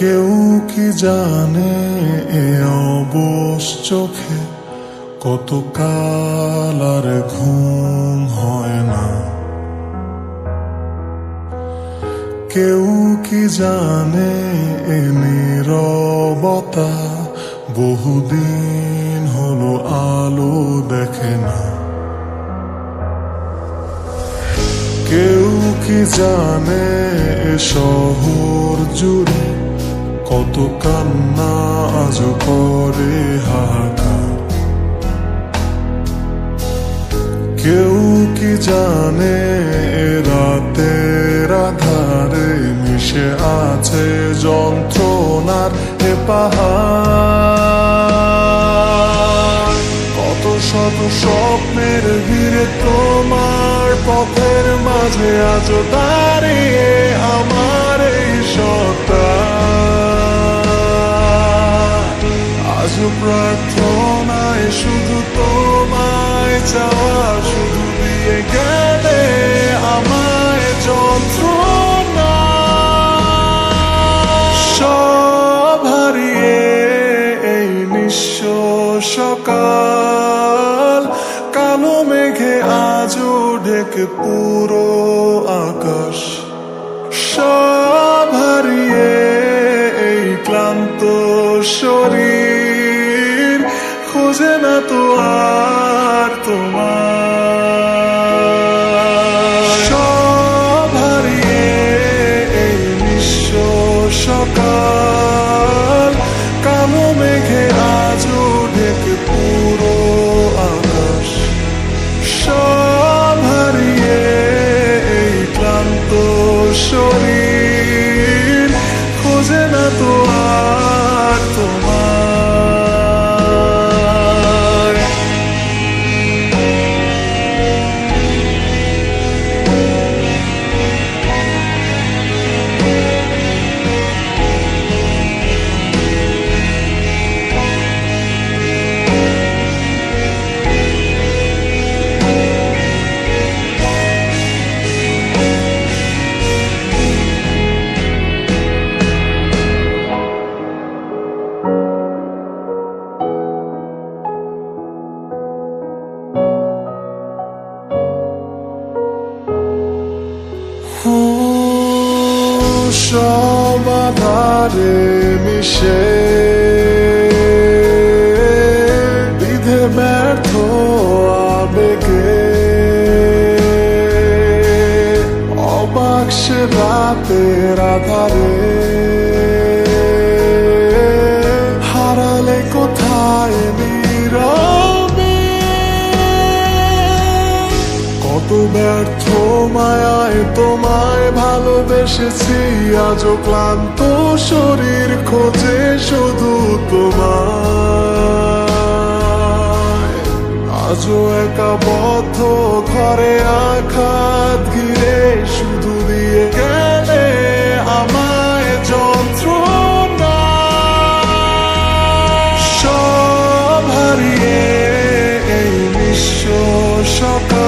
কেউ কি জানে এ অবশ চোখে কত কাল আর ঘুম হয় না। কেউ কি জানে এ নীরবতা বহুদিন হলো আলো দেখে না। কেউ কি জানে এ শহর জুড়ে কত কান্না আজ করে হাহাকার। কেউ কি জানে এ রাতের আধারে মিশে আছে যন্ত্রণার এ পাহাড়। কত শত স্বপ্নের ভিড়ে তোমার পথের মাঝে আজ দাঁড়িয়ে আমার এই সত্তা। আজ প্রার্থনায় শুধু তোমায় চাওয়া, শুধু দিয়ে গেলে আমায় যন্ত্রণা। সব হারিয়ে এই নিঃস্ব সকাল, কালো মেঘে আজও ঢেকে পুরো আকাশ। সব হারিয়ে এই ক্লান্ত শরীর খোঁজে না তো আর তোমার। সব হারিয়ে এই নিঃস্ব সকাল, কালো মেঘে আজও ঢেকে পুরো আকাশ। সব হারিয়ে এই ক্লান্ত শরীর খোঁজে না তো আর তোমার। সব আধারে মিশে বিধে ব্যর্থ আবেগে অবাক সে রাতের আধারে হারালে কোথায় নীরবে। কত ব্যর্থ মায়ায় তোমায় ভালোবেসেছি, আজও ক্লান্ত শরীর খোঁজে শুধু তোমায়। আজও একা বদ্ধ ঘরে আঘাত ঘিরে শুধু দিয়ে গেলে আমায় যন্ত্রণা। সব হারিয়ে এই নিঃস্ব সকাল,